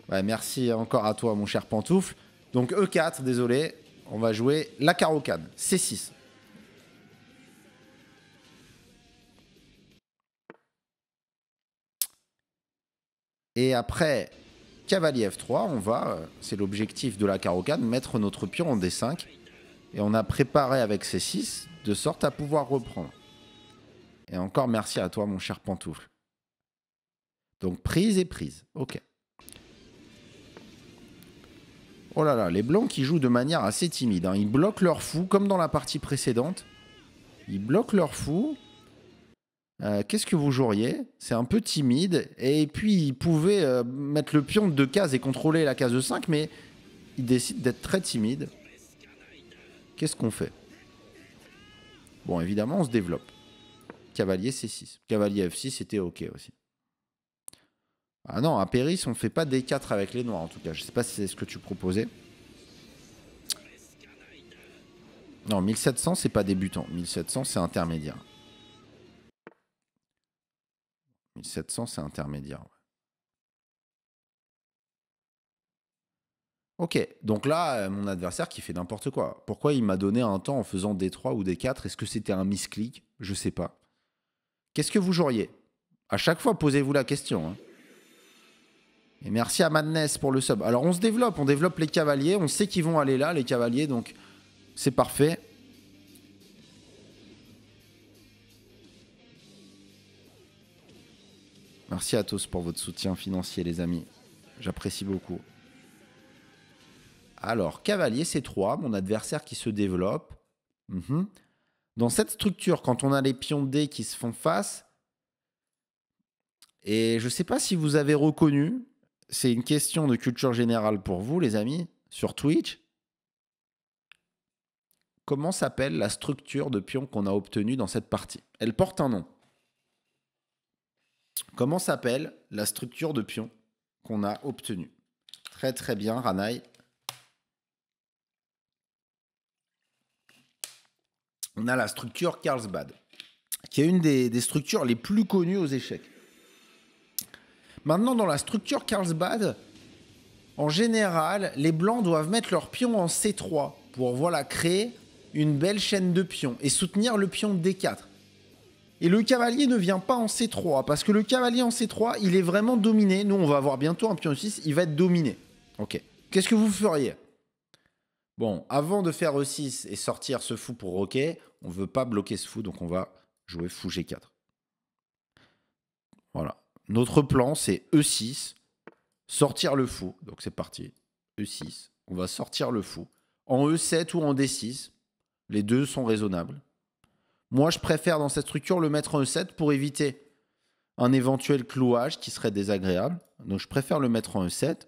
Ouais, merci encore à toi, mon cher Pantoufle. Donc E4, désolé. On va jouer la carocane. C6. Et après cavalier F3, on va, c'est l'objectif de la carocane, mettre notre pion en D5. Et on a préparé avec C6 de sorte à pouvoir reprendre. Et encore merci à toi, mon cher Pantoufle. Donc prise et prise. Ok. Oh là là, les blancs qui jouent de manière assez timide. Hein. Ils bloquent leur fou, comme dans la partie précédente. Ils bloquent leur fou. Qu'est-ce que vous joueriez? C'est un peu timide. Et puis, ils pouvaient mettre le pion de 2 cases et contrôler la case de 5, mais ils décident d'être très timides. Qu'est-ce qu'on fait? Bon, évidemment, on se développe. Cavalier C6. Cavalier F6, c'était OK aussi. Ah non, à Péris, on ne fait pas D4 avec les noirs, en tout cas. Je ne sais pas si c'est ce que tu proposais. Non, 1700, c'est pas débutant. 1700, c'est intermédiaire. 1700, c'est intermédiaire. Ok, donc là, mon adversaire qui fait n'importe quoi. Pourquoi il m'a donné un temps en faisant D3 ou D4? Est-ce que c'était un misclick? Je sais pas. Qu'est-ce que vous joueriez? À chaque fois, posez-vous la question. Hein. Et merci à Madness pour le sub. Alors, on développe les cavaliers. On sait qu'ils vont aller là, les cavaliers, donc c'est parfait. Merci à tous pour votre soutien financier, les amis. J'apprécie beaucoup. Alors, cavalier C3, mon adversaire qui se développe. Dans cette structure, quand on a les pions D qui se font face, et je ne sais pas si vous avez reconnu, c'est une question de culture générale pour vous, les amis, sur Twitch. Comment s'appelle la structure de pions qu'on a obtenue dans cette partie? Elle porte un nom. Comment s'appelle la structure de pions qu'on a obtenue? Très très bien, Ranaï. On a la structure Carlsbad, qui est une des structures les plus connues aux échecs. Maintenant, dans la structure Carlsbad, en général, les blancs doivent mettre leur pion en C3 pour voilà, créer une belle chaîne de pions et soutenir le pion D4. Et le cavalier ne vient pas en C3 parce que le cavalier en C3, il est vraiment dominé. Nous, on va avoir bientôt un pion 6, il va être dominé. Ok. Qu'est-ce que vous feriez? Bon, avant de faire E6 et sortir ce fou pour roquet, on ne veut pas bloquer ce fou, donc on va jouer fou G4. Voilà. Notre plan, c'est E6, sortir le fou. Donc c'est parti. E6, on va sortir le fou. En E7 ou en D6, les deux sont raisonnables. Moi, je préfère dans cette structure le mettre en E7 pour éviter un éventuel clouage qui serait désagréable. Donc je préfère le mettre en E7.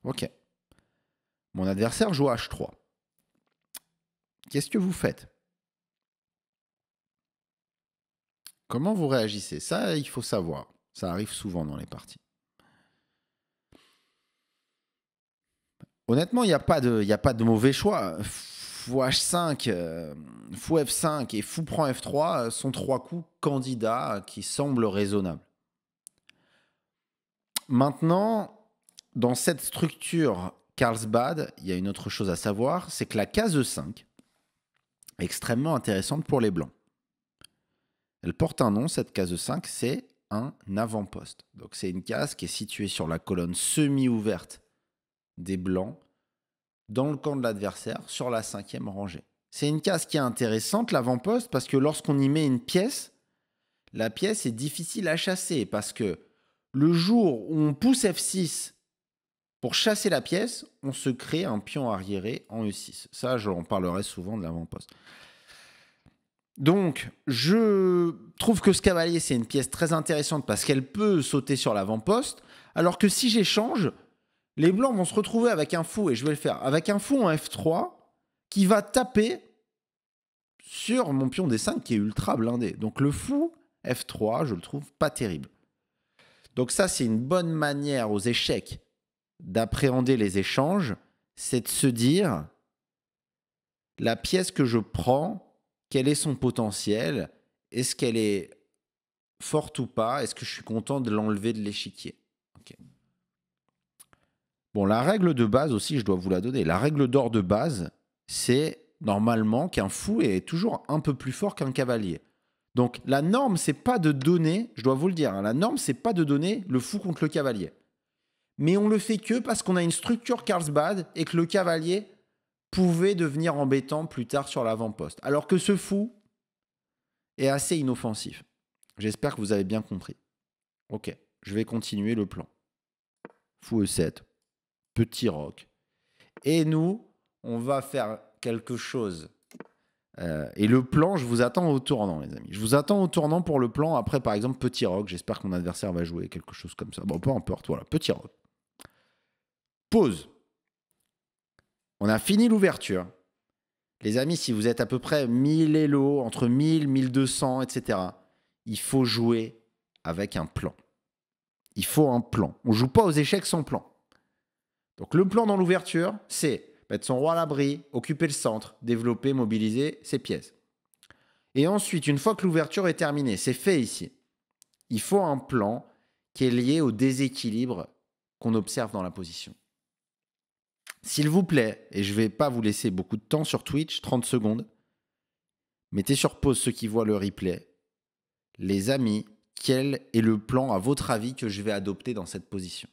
Ok. Mon adversaire joue H3. Qu'est-ce que vous faites? Comment vous réagissez? Ça, il faut savoir. Ça arrive souvent dans les parties. Honnêtement, il n'y a pas de mauvais choix. Fou H5, fou F5 et fou prend F3 sont 3 coups candidats qui semblent raisonnables. Maintenant, dans cette structure Carlsbad, il y a une autre chose à savoir, c'est que la case 5 est extrêmement intéressante pour les blancs. Elle porte un nom, cette case 5, c'est un avant-poste. Donc c'est une case qui est située sur la colonne semi-ouverte des blancs, dans le camp de l'adversaire, sur la 5e rangée. C'est une case qui est intéressante, l'avant-poste, parce que lorsqu'on y met une pièce, la pièce est difficile à chasser, parce que le jour où on pousse F6 pour chasser la pièce, on se crée un pion arriéré en E6. Ça, j'en parlerai souvent de l'avant-poste. Donc, je trouve que ce cavalier, c'est une pièce très intéressante parce qu'elle peut sauter sur l'avant-poste, alors que si j'échange, les blancs vont se retrouver avec un fou, et je vais le faire, avec un fou en F3 qui va taper sur mon pion D5 qui est ultra blindé. Donc le fou F3, je le trouve pas terrible. Donc ça, c'est une bonne manière aux échecs d'appréhender les échanges, c'est de se dire, la pièce que je prends, quel est son potentiel? Est-ce qu'elle est forte ou pas? Est-ce que je suis content de l'enlever de l'échiquier? Okay. Bon, la règle de base aussi, je dois vous la donner. La règle d'or de base, c'est normalement qu'un fou est toujours un peu plus fort qu'un cavalier. Donc la norme, c'est pas de donner, je dois vous le dire, hein, la norme, c'est pas de donner le fou contre le cavalier. Mais on le fait que parce qu'on a une structure Carlsbad et que le cavalier pouvait devenir embêtant plus tard sur l'avant-poste. Alors que ce fou est assez inoffensif. J'espère que vous avez bien compris. Ok, je vais continuer le plan. Fou E7, petit roc. Et nous, on va faire quelque chose. Et le plan, je vous attends au tournant, les amis. Je vous attends au tournant pour le plan. Après, par exemple, petit roc. J'espère que mon adversaire va jouer quelque chose comme ça. Bon, peu importe. Voilà, petit roc. Pause. On a fini l'ouverture. Les amis, si vous êtes à peu près 1000 élos, entre 1000, 1200, etc., il faut jouer avec un plan. Il faut un plan. On ne joue pas aux échecs sans plan. Donc le plan dans l'ouverture, c'est mettre son roi à l'abri, occuper le centre, développer, mobiliser ses pièces. Et ensuite, une fois que l'ouverture est terminée, c'est fait ici. Il faut un plan qui est lié au déséquilibre qu'on observe dans la position. S'il vous plaît, et je ne vais pas vous laisser beaucoup de temps sur Twitch, 30 secondes, mettez sur pause ceux qui voient le replay. Les amis, quel est le plan, à votre avis, que je vais adopter dans cette position?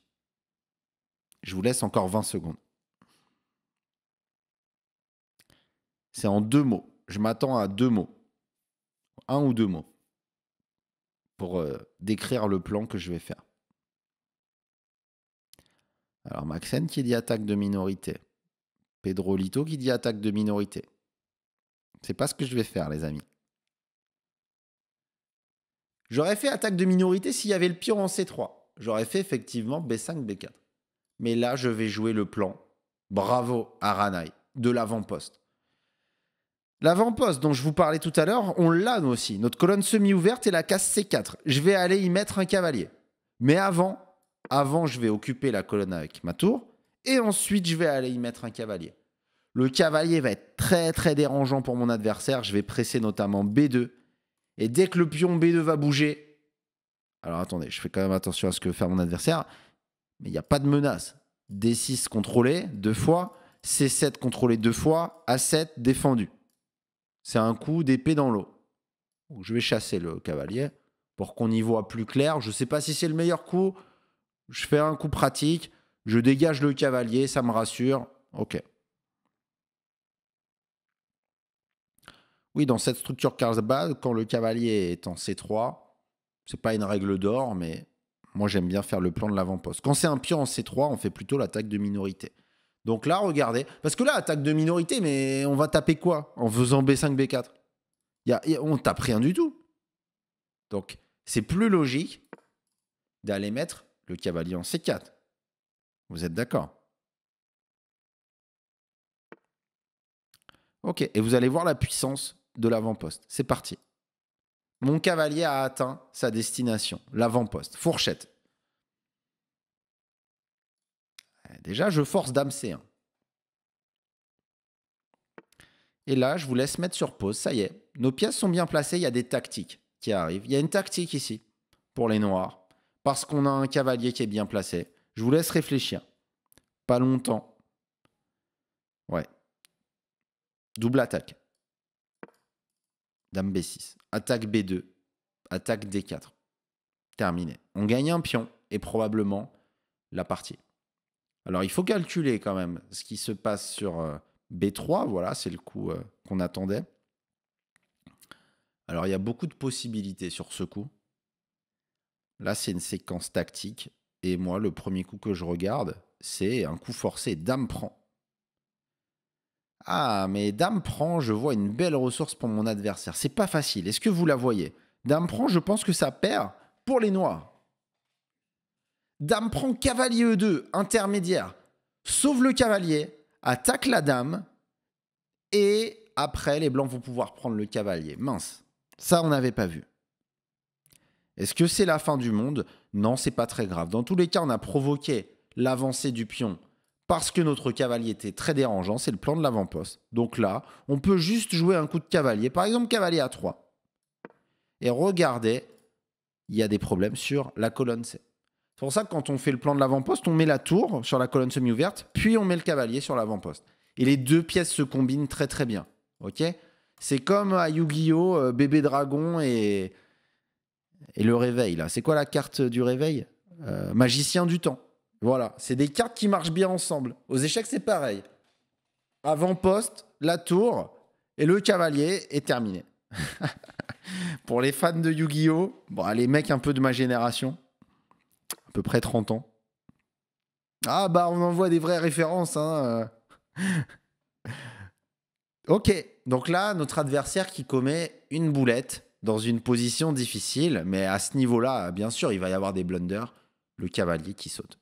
Je vous laisse encore 20 secondes. C'est en 2 mots. Je m'attends à 2 mots. 1 ou 2 mots. Pour décrire le plan que je vais faire. Alors, Maxen qui dit attaque de minorité. Pedro Lito qui dit attaque de minorité. C'est pas ce que je vais faire, les amis. J'aurais fait attaque de minorité s'il y avait le pion en C3. J'aurais fait effectivement B5, B4. Mais là, je vais jouer le plan. Bravo à Ranai, de l'avant-poste. L'avant-poste dont je vous parlais tout à l'heure, on l'a nous aussi. Notre colonne semi-ouverte est la case C4. Je vais aller y mettre un cavalier. Mais avant, je vais occuper la colonne avec ma tour. Et ensuite, je vais aller y mettre un cavalier. Le cavalier va être très très dérangeant pour mon adversaire. Je vais presser notamment B2. Et dès que le pion B2 va bouger... Alors attendez, je fais quand même attention à ce que veut faire mon adversaire. Mais il n'y a pas de menace. D6 contrôlé 2 fois. C7 contrôlé 2 fois. A7 défendu. C'est un coup d'épée dans l'eau. Je vais chasser le cavalier pour qu'on y voit plus clair. Je ne sais pas si c'est le meilleur coup. Je fais un coup pratique. Je dégage le cavalier, ça me rassure. Ok. Oui, dans cette structure Carlsbad, quand le cavalier est en C3, c'est pas une règle d'or, mais moi j'aime bien faire le plan de l'avant-poste. Quand c'est un pion en C3, on fait plutôt l'attaque de minorité. Donc là, regardez. Parce que là, attaque de minorité, mais on va taper quoi en faisant B5, B4 on tape rien du tout. Donc, c'est plus logique d'aller mettre le cavalier en C4. Vous êtes d'accord? Ok, et vous allez voir la puissance de l'avant-poste. C'est parti. Mon cavalier a atteint sa destination, l'avant-poste, fourchette. Déjà, je force dame C1. Et là, je vous laisse mettre sur pause. Ça y est, nos pièces sont bien placées. Il y a des tactiques qui arrivent. Il y a une tactique ici pour les noirs. Parce qu'on a un cavalier qui est bien placé. Je vous laisse réfléchir. Pas longtemps. Ouais. Double attaque. Dame B6. Attaque B2. Attaque D4. Terminé. On gagne un pion et probablement la partie. Alors, il faut calculer quand même ce qui se passe sur B3. Voilà, c'est le coup qu'on attendait. Alors, il y a beaucoup de possibilités sur ce coup. Là, c'est une séquence tactique. Et moi, le premier coup que je regarde, c'est un coup forcé. Dame prend. Ah, mais dame prend, je vois une belle ressource pour mon adversaire. C'est pas facile. Est-ce que vous la voyez? Dame prend, je pense que ça perd pour les noirs. Dame prend cavalier E2, intermédiaire. Sauve le cavalier, attaque la dame. Et après, les blancs vont pouvoir prendre le cavalier. Mince, ça, on n'avait pas vu. Est-ce que c'est la fin du monde? Non, c'est pas très grave. Dans tous les cas, on a provoqué l'avancée du pion parce que notre cavalier était très dérangeant. C'est le plan de l'avant-poste. Donc là, on peut juste jouer un coup de cavalier. Par exemple, cavalier A3. Et regardez, il y a des problèmes sur la colonne C. C'est pour ça que quand on fait le plan de l'avant-poste, on met la tour sur la colonne semi-ouverte, puis on met le cavalier sur l'avant-poste. Et les deux pièces se combinent très très bien. Ok? C'est comme à Yu-Gi-Oh! Bébé dragon et le réveil. Là, c'est quoi la carte du réveil? Magicien du temps. Voilà, c'est des cartes qui marchent bien ensemble. Aux échecs, c'est pareil. Avant-poste, la tour et le cavalier est terminé. Pour les fans de Yu-Gi-Oh! Bon, les mecs un peu de ma génération, à peu près 30 ans. Ah bah, on en voit des vraies références. Hein. Ok, donc là, notre adversaire qui commet une boulette dans une position difficile, mais à ce niveau-là, bien sûr, il va y avoir des blunders. Le cavalier qui saute.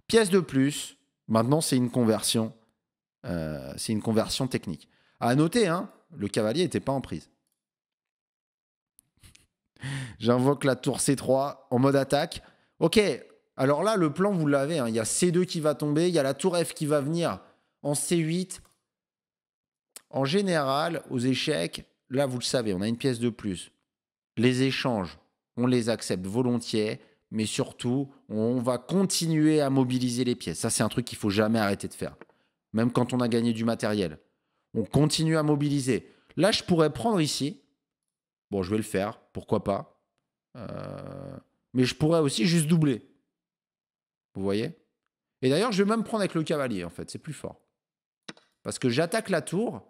Pièce de plus. Maintenant, c'est une conversion. C'est une conversion technique. À noter, hein, le cavalier n'était pas en prise. J'invoque la tour C3 en mode attaque. Ok, alors là, le plan, vous l'avez. Hein. Il y a C2 qui va tomber, il y a la tour F qui va venir en C8. En général, aux échecs, là, vous le savez, on a une pièce de plus. Les échanges, on les accepte volontiers, mais surtout, on va continuer à mobiliser les pièces. Ça, c'est un truc qu'il ne faut jamais arrêter de faire. Même quand on a gagné du matériel. On continue à mobiliser. Là, je pourrais prendre ici. Bon, je vais le faire, pourquoi pas. Mais je pourrais aussi juste doubler. Vous voyez? Et d'ailleurs, je vais même prendre avec le cavalier, en fait. C'est plus fort. Parce que j'attaque la tour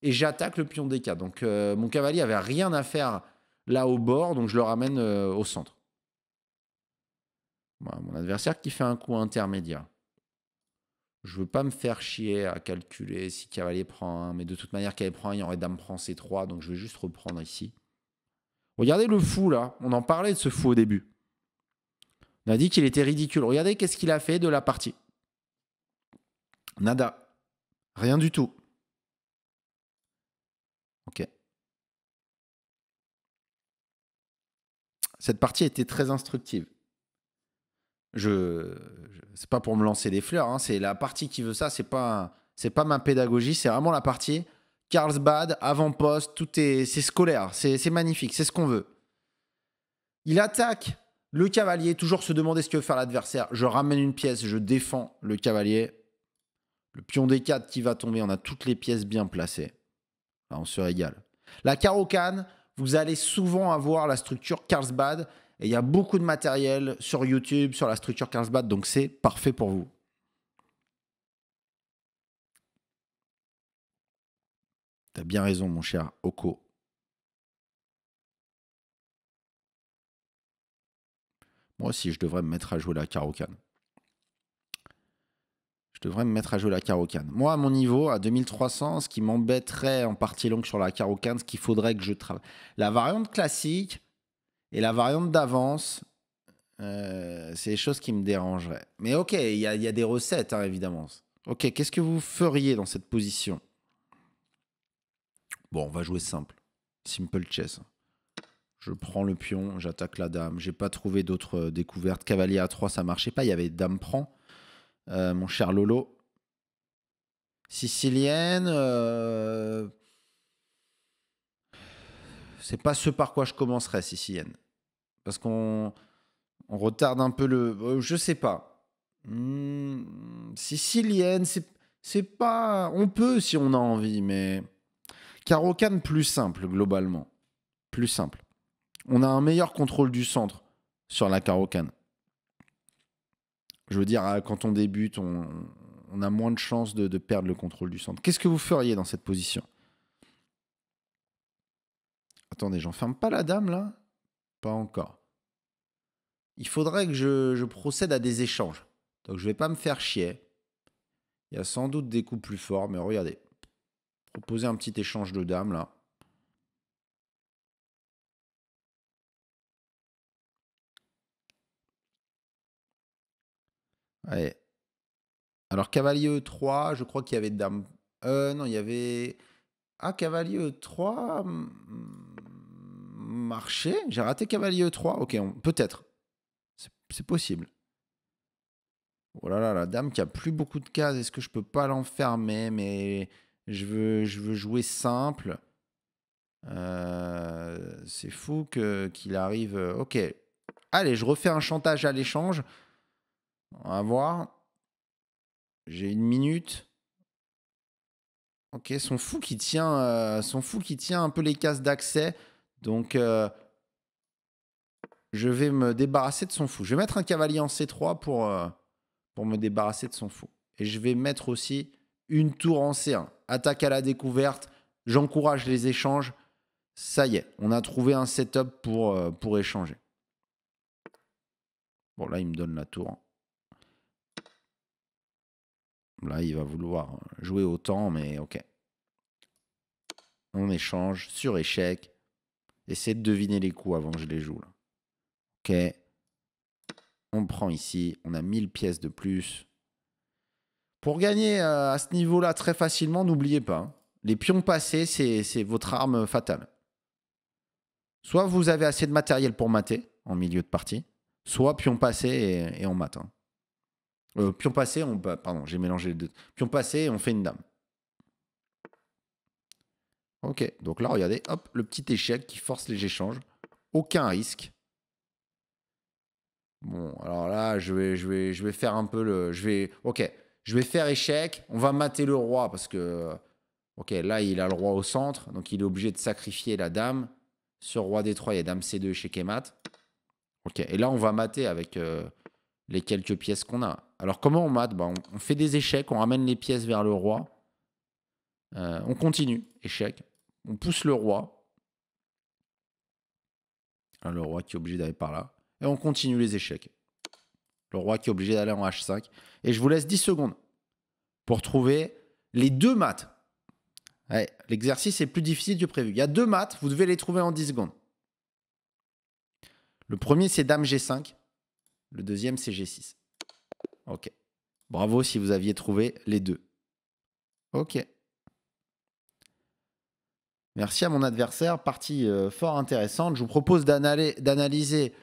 et j'attaque le pion D4. Donc, mon cavalier avait rien à faire là au bord, donc je le ramène au centre. Voilà, mon adversaire qui fait un coup intermédiaire. Je veux pas me faire chier à calculer si cavalier prend 1, mais de toute manière, cavalier prend 1, il y aurait dame prend C3, donc je vais juste reprendre ici. Regardez le fou là, on en parlait de ce fou au début. On a dit qu'il était ridicule. Regardez qu'est-ce qu'il a fait de la partie. Nada. Rien du tout. Ok. Cette partie était très instructive. C'est pas pour me lancer des fleurs, hein, c'est la partie qui veut ça, c'est pas ma pédagogie, c'est vraiment la partie Carlsbad, avant-poste, c'est scolaire, c'est magnifique, c'est ce qu'on veut. Il attaque le cavalier, toujours se demander ce que veut faire l'adversaire. Je ramène une pièce, je défends le cavalier. Le pion D4 qui va tomber, on a toutes les pièces bien placées. Là, on se régale. La Caro-Kann, vous allez souvent avoir la structure Carlsbad. Et il y a beaucoup de matériel sur YouTube, sur la structure Carlsbad, donc c'est parfait pour vous. T'as bien raison, mon cher Oko. Moi aussi, je devrais me mettre à jouer la Caro-Kann. Je devrais me mettre à jouer la Caro-Kann. Moi, à mon niveau, à 2300, ce qui m'embêterait en partie longue sur la Caro-Kann, ce qu'il faudrait que je travaille. La variante classique et la variante d'avance, c'est des choses qui me dérangeraient. Mais ok, il y a des recettes, hein, évidemment. Ok, qu'est-ce que vous feriez dans cette position? Bon, on va jouer simple. Simple chess. Je prends le pion, j'attaque la dame. J'ai pas trouvé d'autres découvertes. Cavalier A3, ça marchait pas. Il y avait dame prend. Mon cher Lolo. Sicilienne. C'est pas ce par quoi je commencerais, sicilienne. Parce qu'on retarde un peu le. Je sais pas. Sicilienne, c'est pas. On peut si on a envie, mais. Caro-Kann plus simple, globalement. Plus simple. On a un meilleur contrôle du centre sur la Caro-Kann. Je veux dire, quand on débute, on a moins de chances de perdre le contrôle du centre. Qu'est-ce que vous feriez dans cette position? Attendez, j'enferme pas la dame là? Pas encore. Il faudrait que je procède à des échanges. Donc je vais pas me faire chier. Il y a sans doute des coups plus forts, mais regardez. Proposer un petit échange de dames là. Allez. Alors cavalier E3, je crois qu'il y avait dame. Non, il y avait. Ah, cavalier E3. Marché. J'ai raté cavalier E3. Ok, peut-être. C'est possible. Oh là là, la dame qui a plus beaucoup de cases. Est-ce que je peux pas l'enfermer? Mais je veux jouer simple. C'est fou qu'il arrive. Ok. Allez, je refais un chantage à l'échange. On va voir. J'ai 1 minute. Ok, son fou qui tient un peu les cases d'accès. Donc, je vais me débarrasser de son fou. Je vais mettre un cavalier en C3 pour me débarrasser de son fou. Et je vais mettre aussi une tour en C1. Attaque à la découverte. J'encourage les échanges. Ça y est, on a trouvé un setup pour échanger. Bon, là, il me donne la tour. Là, il va vouloir jouer autant, mais ok. On échange sur échec. Essayez de deviner les coups avant que je les joue. Là. Ok. On prend ici. On a 1000 pièces de plus. Pour gagner à ce niveau-là très facilement, n'oubliez pas. Hein, les pions passés, c'est votre arme fatale. Soit vous avez assez de matériel pour mater en milieu de partie, soit pion passé et on mate. Hein. Pion passé, pardon, j'ai mélangé les deux. Pion passé et on fait une dame. Ok, donc là, regardez, hop, le petit échec qui force les échanges. Aucun risque. Bon, alors là, je vais faire un peu le... Ok, je vais faire échec. On va mater le roi parce que... Ok, là, il a le roi au centre, donc il est obligé de sacrifier la dame. Sur roi D3, il y a dame C2, échec et mat. Ok, et là, on va mater avec les quelques pièces qu'on a. Alors, comment on mate? On fait des échecs, on ramène les pièces vers le roi. On continue, échec. On pousse le roi. Le roi qui est obligé d'aller par là. Et on continue les échecs. Le roi qui est obligé d'aller en H5. Et je vous laisse 10 secondes pour trouver les 2 mates. Ouais, l'exercice est plus difficile que prévu. Il y a 2 mates, vous devez les trouver en 10 secondes. Le premier, c'est dame G5. Le deuxième, c'est G6. Ok. Bravo si vous aviez trouvé les 2. Ok. Merci à mon adversaire. Partie fort intéressante. Je vous propose d'analyser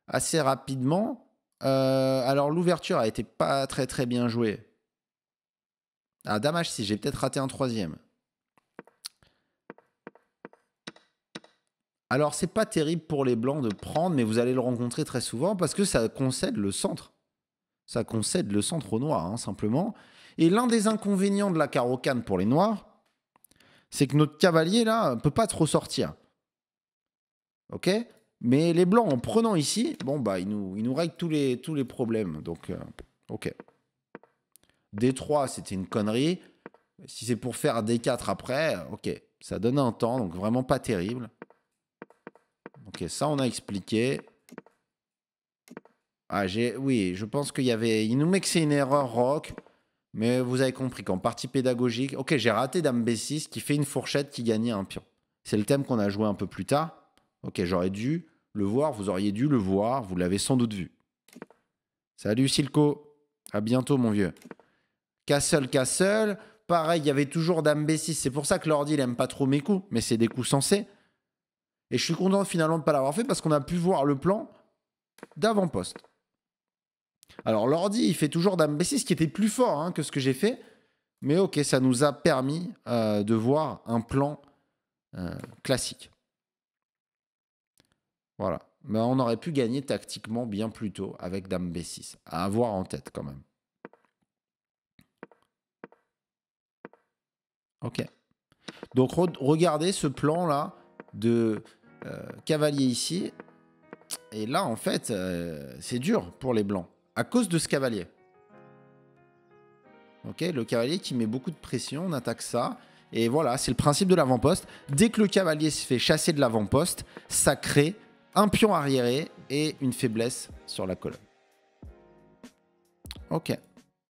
assez rapidement. Alors, l'ouverture a été pas très très bien jouée. Ah, dame H6, j'ai peut-être raté un troisième. Alors, c'est pas terrible pour les blancs de prendre, mais vous allez le rencontrer très souvent parce que ça concède le centre. Ça concède le centre aux noirs, hein, simplement. Et l'un des inconvénients de la carocane pour les noirs, c'est que notre cavalier, là, ne peut pas trop sortir. Ok? Mais les blancs, en prenant ici, bon, bah, ils nous règlent tous les problèmes. Donc, ok. D3, c'était une connerie. Si c'est pour faire D4 après, ok. Ça donne un temps, donc vraiment pas terrible. Ok, ça, on a expliqué. Ah, oui, je pense qu'il y avait... Il nous met que c'est une erreur rock. Mais vous avez compris qu'en partie pédagogique... Ok, j'ai raté dame B6 qui fait une fourchette qui gagnait un pion. C'est le thème qu'on a joué un peu plus tard. Ok, j'aurais dû le voir. Vous auriez dû le voir. Vous l'avez sans doute vu. Salut Silco. À bientôt mon vieux. Castle, castle. Pareil, il y avait toujours dame B6. C'est pour ça que l'ordi, il aime pas trop mes coups. Mais c'est des coups sensés. Et je suis content finalement de ne pas l'avoir fait parce qu'on a pu voir le plan d'avant-poste. Alors l'ordi, il fait toujours dame B6, qui était plus fort hein, que ce que j'ai fait. Mais ok, ça nous a permis de voir un plan classique. Voilà. Mais on aurait pu gagner tactiquement bien plus tôt avec dame B6. À avoir en tête quand même. Ok. Donc regardez ce plan-là de cavalier ici. Et là, en fait, c'est dur pour les blancs. À cause de ce cavalier. Ok, le cavalier qui met beaucoup de pression, on attaque ça. Et voilà, c'est le principe de l'avant-poste. Dès que le cavalier se fait chasser de l'avant-poste, ça crée un pion arriéré et une faiblesse sur la colonne. Ok.